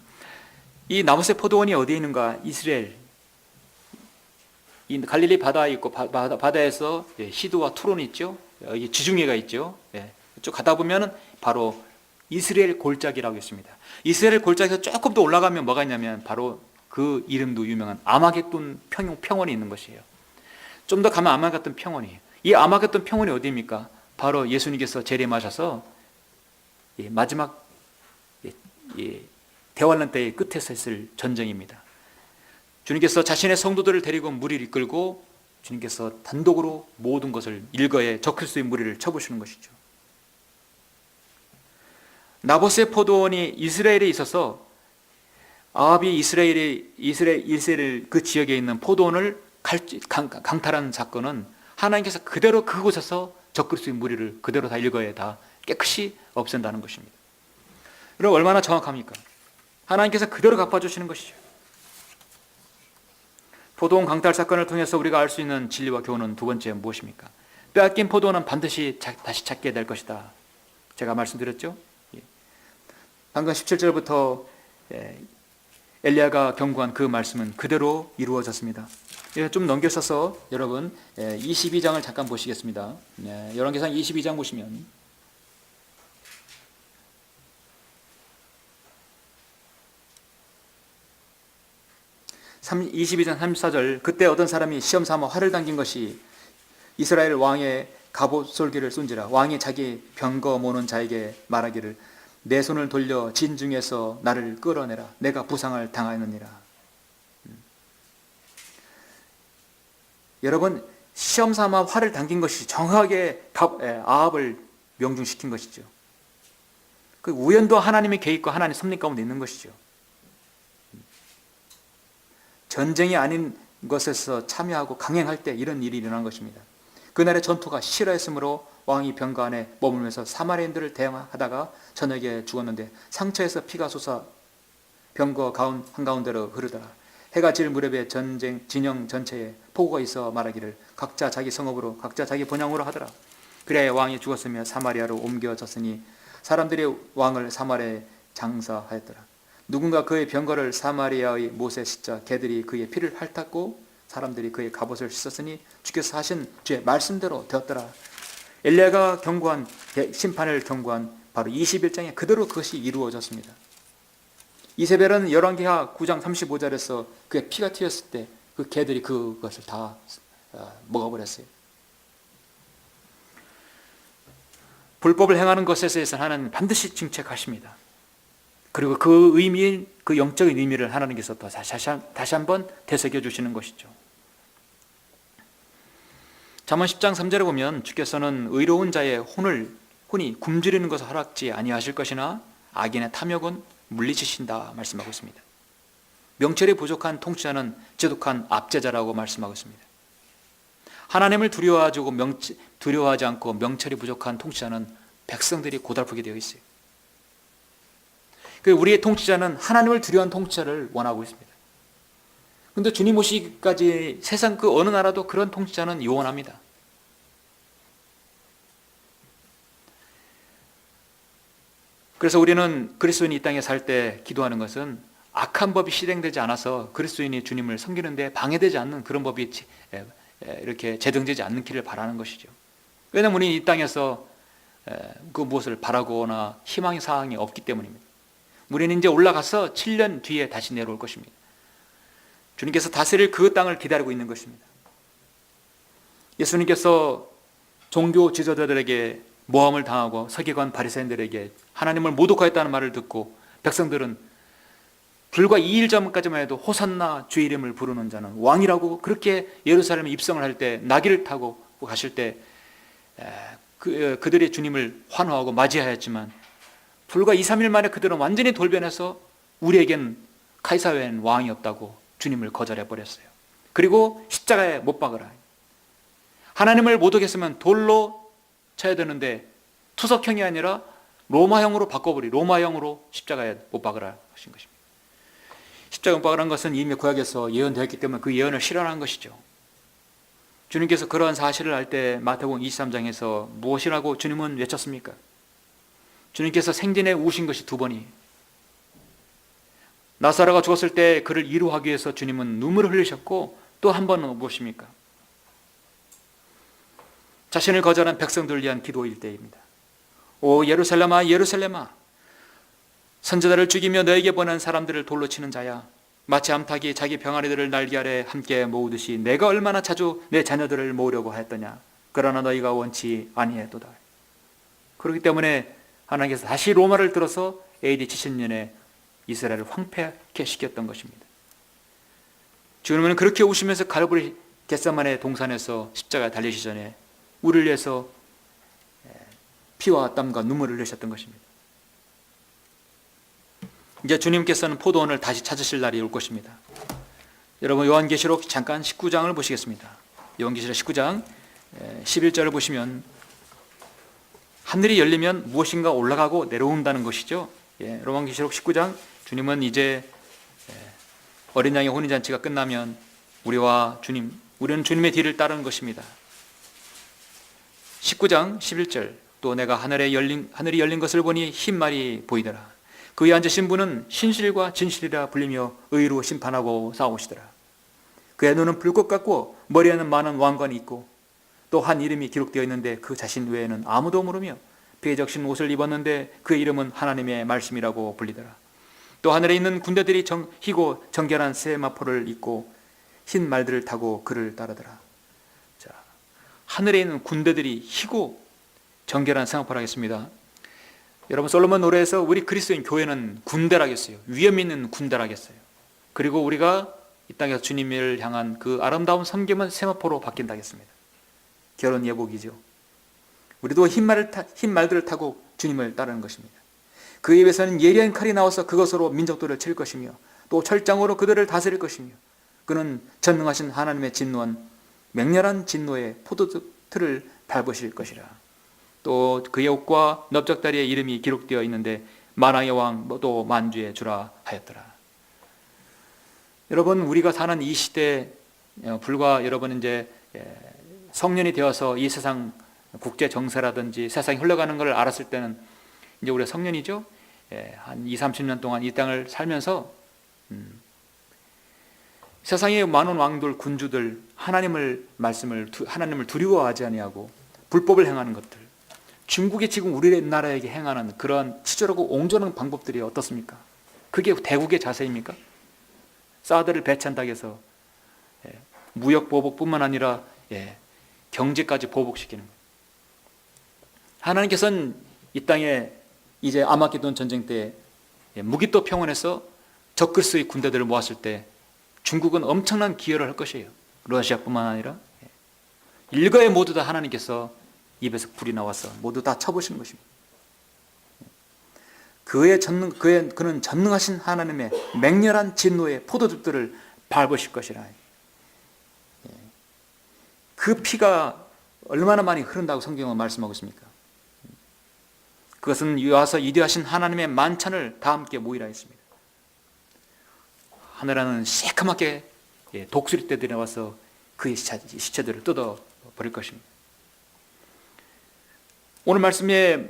이 나봇의 포도원이 어디에 있는가? 이스라엘, 이 갈릴리 바다에 있고 바다에서 시드와 투론이 있죠. 여기 지중해가 있죠. 쭉 가다 보면은 바로 이스라엘 골짜기라고 있습니다. 이스라엘 골짜기에서 조금 더 올라가면 뭐가 있냐면 바로 그 이름도 유명한 아마겟돈 평원이 있는 것이에요. 좀 더 가면 아마겟돈 평원이에요. 이 아마겟돈 평원이 어디입니까? 바로 예수님께서 재림하셔서 마지막 대환란 때의 끝에서 했을 전쟁입니다. 주님께서 자신의 성도들을 데리고 무리를 이끌고 주님께서 단독으로 모든 것을 일거에 적그리스도의 무리를 쳐부시는 것이죠. 나봇의 포도원이 이스라엘에 있어서 아합이 이스라엘 그 지역에 있는 포도원을 강탈한 사건은 하나님께서 그대로 그곳에서 적그리스도의 무리를 그대로 다 일거에 다 깨끗이 없앤다는 것입니다. 여러분, 얼마나 정확합니까? 하나님께서 그대로 갚아주시는 것이죠. 포도원 강탈 사건을 통해서 우리가 알 수 있는 진리와 교훈은 두 번째 무엇입니까? 빼앗긴 포도원은 반드시 다시 찾게 될 것이다. 제가 말씀드렸죠. 방금 17절부터 엘리야가 경고한 그 말씀은 그대로 이루어졌습니다. 좀 넘겨서서 여러분 22장을 잠깐 보시겠습니다. 열왕기상 22장 보시면 22장 34절, 그때 어떤 사람이 시험 삼아 활을 당긴 것이 이스라엘 왕의 갑옷 솔기를 쏜지라. 왕이 자기 병거 모는 자에게 말하기를 내 손을 돌려 진중에서 나를 끌어내라. 내가 부상을 당하였느니라. 여러분, 시험 삼아 활을 당긴 것이 정확하게 아합을 명중시킨 것이죠. 그 우연도 하나님의 계획과 하나님의 섭리 가운데 있는 것이죠. 전쟁이 아닌 것에서 참여하고 강행할 때 이런 일이 일어난 것입니다. 그날의 전투가 싫어했으므로 왕이 병거 안에 머물면서 사마리아인들을 대항하다가 저녁에 죽었는데 상처에서 피가 솟아 병거 한가운데로 흐르더라. 해가 질 무렵에 전쟁 진영 전체에 폭우가 있어 말하기를 각자 자기 성읍으로 각자 자기 본향으로 하더라. 그래야 왕이 죽었으며 사마리아로 옮겨졌으니 사람들이 왕을 사마리아에 장사하였더라. 누군가 그의 병거를 사마리아의 못에 싣자 개들이 그의 피를 핥았고 사람들이 그의 갑옷을 씻었으니 주께서 하신 주의 말씀대로 되었더라. 엘리야가 심판을 경고한 바로 21장에 그대로 그것이 이루어졌습니다. 이세벨은 열왕기하 9장 35절에서 그의 피가 튀었을 때 그 개들이 그것을 다 먹어버렸어요. 불법을 행하는 것에 대해서 하나님은 반드시 징책하십니다. 그리고 그 의미, 그 영적인 의미를 하나님께서 또 다시 한번 되새겨 주시는 것이죠. 잠언 10장 3절에 보면 주께서는 의로운 자의 혼이 굶주리는 것을 허락지 아니하실 것이나 악인의 탐욕은 물리치신다 말씀하고 있습니다. 명철이 부족한 통치자는 지독한 압제자라고 말씀하고 있습니다. 하나님을 두려워하지 않고 명철이 부족한 통치자는 백성들이 고달프게 되어 있어요. 우리의 통치자는 하나님을 두려워하는 통치자를 원하고 있습니다. 그런데 주님 오시기까지 세상 그 어느 나라도 그런 통치자는 요원합니다. 그래서 우리는 그리스도인이 이 땅에 살 때 기도하는 것은 악한 법이 실행되지 않아서 그리스도인이 주님을 섬기는데 방해되지 않는 그런 법이 이렇게 제정되지 않는 길을 바라는 것이죠. 왜냐하면 우리는 이 땅에서 그 무엇을 바라거나 희망의 사항이 없기 때문입니다. 우리는 이제 올라가서 7년 뒤에 다시 내려올 것입니다. 주님께서 다스릴 그 땅을 기다리고 있는 것입니다. 예수님께서 종교 지도자들에게 모함을 당하고 서기관 바리새인들에게 하나님을 모독하였다는 말을 듣고 백성들은 불과 2일 전까지만 해도 호산나 주의 이름을 부르는 자는 왕이라고 그렇게 예루살렘에 입성을 할 때 나귀를 타고 가실 때 그들이 주님을 환호하고 맞이하였지만 불과 2, 3일 만에 그들은 완전히 돌변해서 우리에겐 카이사 외에는 왕이 없다고 주님을 거절해버렸어요. 그리고 십자가에 못 박으라. 하나님을 모독했으면 돌로 쳐야 되는데 투석형이 아니라 로마형으로 로마형으로 십자가에 못 박으라 하신 것입니다. 십자가에 못 박으라는 것은 이미 구약에서 예언되었기 때문에 그 예언을 실현한 것이죠. 주님께서 그러한 사실을 알 때 마태복음 23장에서 무엇이라고 주님은 외쳤습니까? 주님께서 생전에 우신 것이 2번이 나사로가 죽었을 때 그를 위로하기 위해서 주님은 눈물을 흘리셨고 또 한 번은 무엇입니까? 자신을 거절한 백성들을 위한 기도일 때입니다. 오 예루살렘아 예루살렘아 선지자를 죽이며 너에게 보낸 사람들을 돌로 치는 자야 마치 암탉이 자기 병아리들을 날개 아래 함께 모으듯이 내가 얼마나 자주 내 자녀들을 모으려고 하였더냐 그러나 너희가 원치 아니했도다. 그렇기 때문에 하나님께서 다시 로마를 들어서 AD 70년에 이스라엘을 황폐하게 시켰던 것입니다. 주님은 그렇게 우시면서 갈보리 겟세마네 동산에서 십자가에 달리시기 전에 우리를 위해서 피와 땀과 눈물을 흘리셨던 것입니다. 이제 주님께서는 포도원을 다시 찾으실 날이 올 것입니다. 여러분 요한계시록 잠깐 19장을 보시겠습니다. 요한계시록 19장 11절을 보시면 하늘이 열리면 무엇인가 올라가고 내려온다는 것이죠. 요한계시록 19장 주님은 이제 어린 양의 혼인잔치가 끝나면 우리는 주님의 뒤를 따르는 것입니다. 19장 11절 또 내가 하늘이 열린 것을 보니 흰 말이 보이더라. 그에 앉으신 분은 신실과 진실이라 불리며 의로 심판하고 싸우시더라. 그의 눈은 불꽃 같고 머리에는 많은 왕관이 있고 또 한 이름이 기록되어 있는데 그 자신 외에는 아무도 모르며 피에 적신 옷을 입었는데 그의 이름은 하나님의 말씀이라고 불리더라. 또 하늘에 있는 군대들이 희고 정결한 세마포를 입고 흰 말들을 타고 그를 따르더라. 자, 하늘에 있는 군대들이 희고 정결한 세마포를 하겠습니다. 여러분 솔로몬 노래에서 우리 그리스도인 교회는 군대라겠어요. 위험 있는 군대라겠어요. 그리고 우리가 이 땅에서 주님을 향한 그 아름다운 섬김은 세마포로 바뀐다겠습니다. 결혼 예복이죠. 우리도 흰 말들을 타고 주님을 따르는 것입니다. 그에 입에서는 예리한 칼이 나와서 그것으로 민족들을 칠 것이며 또 철장으로 그들을 다스릴 것이며 그는 전능하신 하나님의 진노한 맹렬한 진노의 포도틀을 밟으실 것이라. 또 그의 옷과 넓적다리의 이름이 기록되어 있는데 만왕의 왕 또 만주의 주라 하였더라. 여러분 우리가 사는 이 시대 불과 여러분 이제 성년이 되어서 이 세상 국제 정세라든지 세상이 흘러가는 걸 알았을 때는 이제 우리가 성년이죠. 한 20, 30년 동안 이 땅을 살면서 세상의 많은 왕들 군주들 하나님을 두려워하지 아니하고 불법을 행하는 것들 중국이 지금 우리나라에게 행하는 그런 치졸하고 옹졸한 방법들이 어떻습니까? 그게 대국의 자세입니까? 사드를 배치한다고 해서 무역 보복뿐만 아니라 경제까지 보복시키는 거예요. 하나님께서는 이 땅에 이제 아마게돈 전쟁 때 무기또 평원에서 적그리스도의 군대들을 모았을 때 중국은 엄청난 기여를 할 것이에요. 러시아뿐만 아니라 일거에 모두 다 하나님께서 입에서 불이 나와서 모두 다 쳐보시는 것입니다. 그는 전능하신 하나님의 맹렬한 진노의 포도즙들을 밟으실 것이라. 그 피가 얼마나 많이 흐른다고 성경은 말씀하고 있습니까? 그것은 와서 이대하신 하나님의 만찬을 다 함께 모이라 했습니다. 하늘하는 새카맣게 독수리 떼들이 나와서 그의 시체들을 뜯어버릴 것입니다. 오늘 말씀에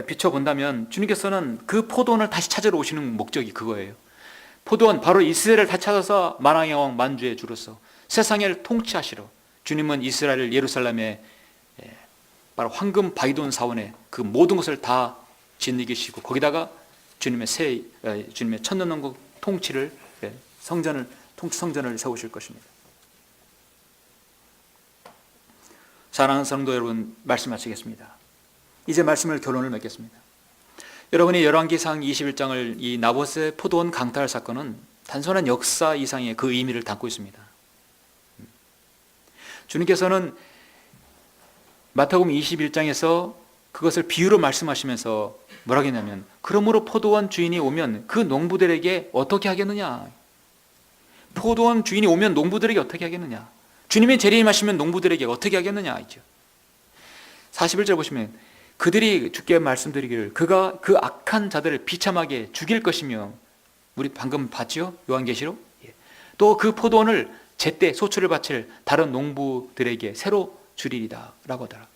비춰본다면 주님께서는 그 포도원을 다시 찾으러 오시는 목적이 그거예요. 포도원, 바로 이스라엘을 다시 찾아서 만왕의 왕 만주의 주로서 세상을 통치하시러 주님은 이스라엘 예루살렘에 바로 황금 바이돈 사원에 그 모든 것을 다 짓이시고 거기다가 주님의 천년왕국 통치를 성전을 세우실 것입니다. 사랑하는 성도 여러분, 말씀 마치겠습니다. 이제 말씀을 결론을 맺겠습니다. 여러분이 열왕기상 21장을 이 나봇의 포도원 강탈 사건은 단순한 역사 이상의 그 의미를 담고 있습니다. 주님께서는 마태복음 21장에서 그것을 비유로 말씀하시면서 뭐라고 했냐면, 그러므로 포도원 주인이 오면 그 농부들에게 어떻게 하겠느냐. 포도원 주인이 오면 농부들에게 어떻게 하겠느냐. 주님의 재림하시면 농부들에게 어떻게 하겠느냐 있죠. 41절 보시면 그들이 주께 말씀드리기를 그가 그 악한 자들을 비참하게 죽일 것이며, 우리 방금 봤지요? 요한계시록. 또 그 포도원을 제때 소출을 바칠 다른 농부들에게 새로 주리이다 라고 하더라.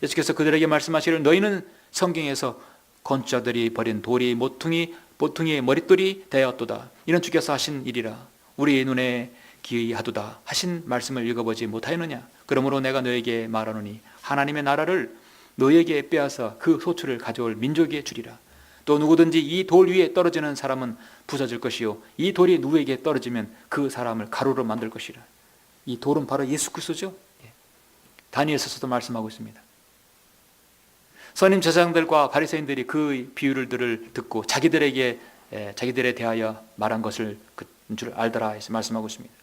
예수께서 그들에게 말씀하시기를 너희는 성경에서 건축자들이 버린 돌이 모퉁이의 머릿돌이 되었도다. 이는 주께서 하신 일이라 우리의 눈에 기이하도다 하신 말씀을 읽어보지 못하였느냐. 그러므로 내가 너에게 말하노니 하나님의 나라를 너에게 빼앗아 그 소출을 가져올 민족에게 주리라. 또 누구든지 이 돌 위에 떨어지는 사람은 부서질 것이요 이 돌이 누구에게 떨어지면 그 사람을 가루로 만들 것이라. 이 돌은 바로 예수 그리스도죠. 다니엘서도 말씀하고 있습니다. 선임 제사장들과 바리새인들이 그 비유를 듣고 자기들에 대하여 말한 것을 줄 알더라 해서 말씀하고 있습니다.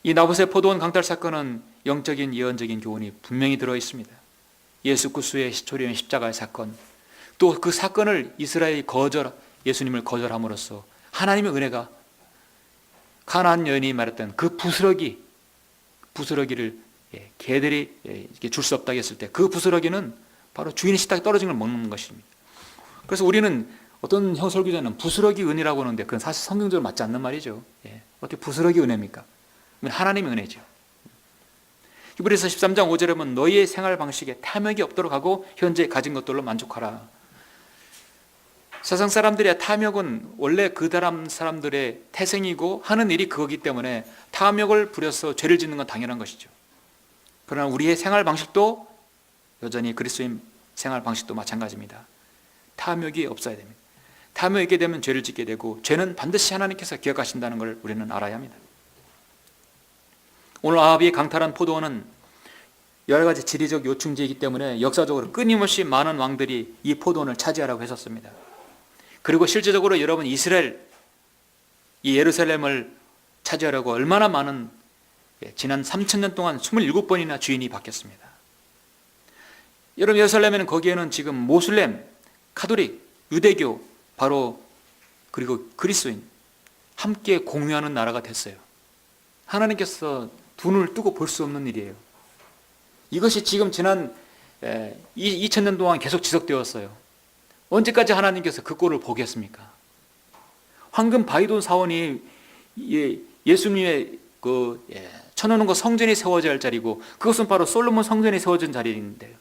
이 나봇의 포도원 강탈 사건은 영적인 예언적인 교훈이 분명히 들어 있습니다. 예수 그리스도의 시초리온 십자가의 사건, 또 그 사건을 이스라엘이 예수님을 거절함으로써 하나님의 은혜가 가나안 여인이 말했던 그 부스러기를 개들이 줄 수 없다고 했을 때 그 부스러기는 바로 주인의 식탁에 떨어진 걸 먹는 것입니다. 그래서 우리는 어떤 설교자는 부스러기 은혜라고 하는데 그건 사실 성경적으로 맞지 않는 말이죠. 어떻게 부스러기 은혜입니까? 하나님의 은혜죠. 히브리서 13장 5절에 보면 너희의 생활 방식에 탐욕이 없도록 하고 현재 가진 것들로 만족하라. 세상 사람들의 탐욕은 원래 그 사람들의 태생이고 하는 일이 그거기 때문에 탐욕을 부려서 죄를 짓는 건 당연한 것이죠. 그러나 우리의 생활 방식도 여전히 그리스도인 생활 방식도 마찬가지입니다. 탐욕이 없어야 됩니다. 탐욕이 있게 되면 죄를 짓게 되고 죄는 반드시 하나님께서 기억하신다는 걸 우리는 알아야 합니다. 오늘 아합이 강탈한 포도원은 여러 가지 지리적 요충지이기 때문에 역사적으로 끊임없이 많은 왕들이 이 포도원을 차지하라고 했었습니다. 그리고 실제적으로 여러분 이스라엘, 이 예루살렘을 차지하려고 얼마나 많은 지난 3000년 동안 27번이나 주인이 바뀌었습니다. 여러분 예루살렘에는 거기에는 지금 모슬렘, 카톨릭, 유대교, 바로 그리고 그리스도인 함께 공유하는 나라가 됐어요. 하나님께서 두 눈을 뜨고 볼 수 없는 일이에요. 이것이 지금 지난 2000년 동안 계속 지속되었어요. 언제까지 하나님께서 그 꼴을 보겠습니까? 황금 바이돈 사원이 예수님의 천연왕국 성전이 세워져야 할 자리고 그것은 바로 솔로몬 성전이 세워진 자리인데요.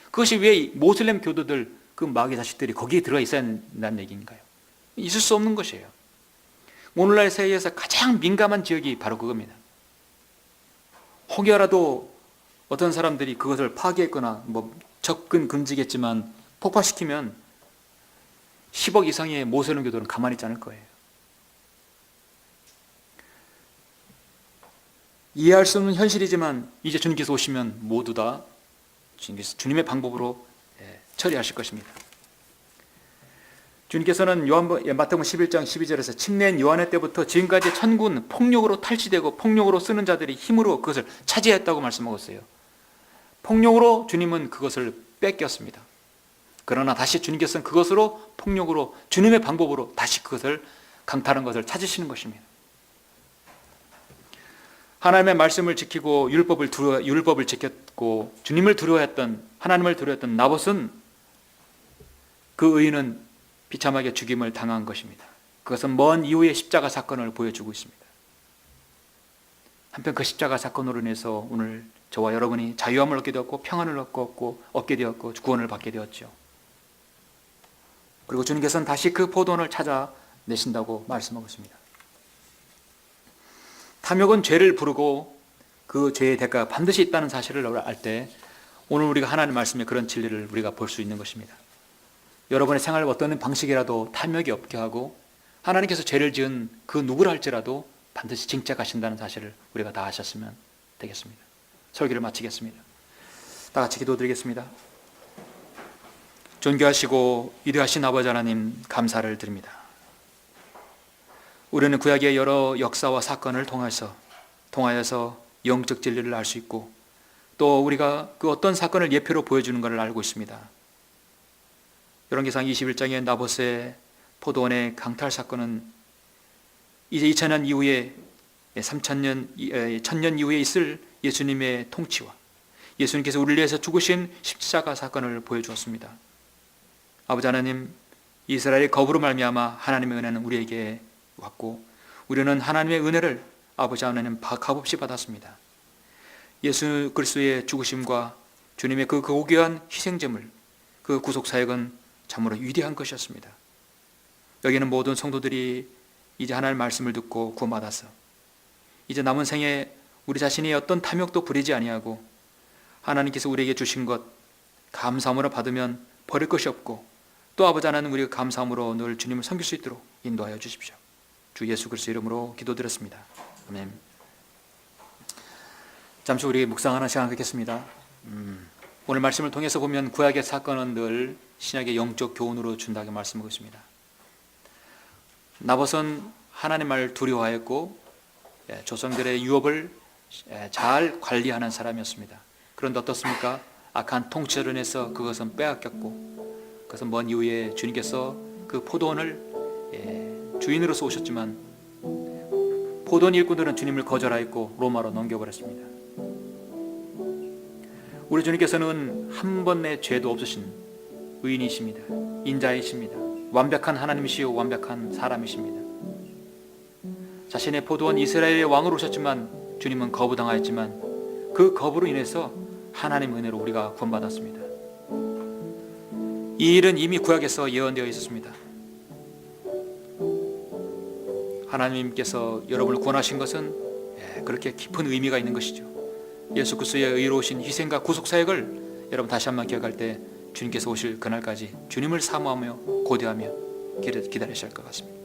그것이 왜 모슬렘 교도들 그 마귀 자식들이 거기에 들어가 있어야 한다는 얘기인가요? 있을 수 없는 것이에요. 오늘날 세계에서 가장 민감한 지역이 바로 그겁니다. 혹여라도 어떤 사람들이 그것을 파괴했거나 접근 금지겠지만 폭파시키면 10억 이상의 모세론 교도는 가만히 있지 않을 거예요. 이해할 수 없는 현실이지만 이제 주님께서 오시면 모두 다 주님의 방법으로 처리하실 것입니다. 주님께서는 마태복음 11장 12절에서 침례인 요한의 때부터 지금까지 천군 폭력으로 탈취되고 폭력으로 쓰는 자들이 힘으로 그것을 차지했다고 말씀하셨어요. 폭력으로 주님은 그것을 뺏겼습니다. 그러나 다시 주님께서는 그것으로 폭력으로 주님의 방법으로 다시 그것을 강탈한 것을 찾으시는 것입니다. 하나님의 말씀을 지키고 율법을 지켰고 주님을 두려워했던, 하나님을 두려워했던 나봇은, 그 의인은 비참하게 죽임을 당한 것입니다. 그것은 먼 이후의 십자가 사건을 보여주고 있습니다. 한편 그 십자가 사건으로 인해서 오늘 저와 여러분이 자유함을 얻게 되었고 평안을 얻게 되었고 구원을 받게 되었죠. 그리고 주님께서는 다시 그 포도원을 찾아내신다고 말씀하고 있습니다. 탐욕은 죄를 부르고 그 죄의 대가가 반드시 있다는 사실을 알 때 오늘 우리가 하나님의 말씀에 그런 진리를 우리가 볼 수 있는 것입니다. 여러분의 생활을 어떤 방식이라도 탐욕이 없게 하고 하나님께서 죄를 지은 그 누구라 할지라도 반드시 징책하신다는 사실을 우리가 다 아셨으면 되겠습니다. 설교를 마치겠습니다. 다 같이 기도드리겠습니다. 존귀하시고 위대하신 아버지 하나님, 감사를 드립니다. 우리는 구약의 여러 역사와 사건을 통하여서 영적 진리를 알 수 있고 또 우리가 그 어떤 사건을 예표로 보여주는 것을 알고 있습니다. 열왕기상 21장의 나봇의 포도원의 강탈 사건은 이제 2000년 이후에 1000년 이후에 있을 예수님의 통치와 예수님께서 우리를 위해서 죽으신 십자가 사건을 보여주었습니다. 아버지 하나님, 이스라엘의 거부로 말미암아 하나님의 은혜는 우리에게 왔고 우리는 하나님의 은혜를 아버지 하나님 값없이 받았습니다. 예수 그리스도의 죽으심과 주님의 그 고귀한 희생제물, 그 구속사역은 참으로 위대한 것이었습니다. 여기는 모든 성도들이 이제 하나님의 말씀을 듣고 구원받아서 이제 남은 생에 우리 자신이 어떤 탐욕도 부리지 아니하고 하나님께서 우리에게 주신 것 감사함으로 받으면 버릴 것이 없고 또 아버지 하나님, 우리가 감사함으로 늘 주님을 섬길 수 있도록 인도하여 주십시오. 주 예수 그리스도 이름으로 기도드렸습니다. 아멘. 잠시 우리 묵상하는 시간 갖겠습니다. 오늘 말씀을 통해서 보면 구약의 사건은 늘 신약의 영적 교훈으로 준다고 말씀하고 있습니다. 나봇은 하나님 말을 두려워하였고 조상들의 유업을 잘 관리하는 사람이었습니다. 그런데 어떻습니까? 악한 통치로 인해서 그것은 빼앗겼고 그것은 먼 이후에 주님께서 그 포도원을 주인으로서 오셨지만 포도원 일꾼들은 주님을 거절하였고 로마로 넘겨버렸습니다. 우리 주님께서는 한 번의 죄도 없으신 의인이십니다. 인자이십니다. 완벽한 하나님이시요 완벽한 사람이십니다. 자신의 포도원 이스라엘의 왕으로 오셨지만 주님은 거부당하였지만 그 거부로 인해서 하나님의 은혜로 우리가 구원받았습니다. 이 일은 이미 구약에서 예언되어 있었습니다. 하나님께서 여러분을 구원하신 것은 그렇게 깊은 의미가 있는 것이죠. 예수 그리스도의 의로우신 희생과 구속사역을 여러분 다시 한번 기억할 때 주님께서 오실 그날까지 주님을 사모하며 고대하며 기다리셔야 할 것 같습니다.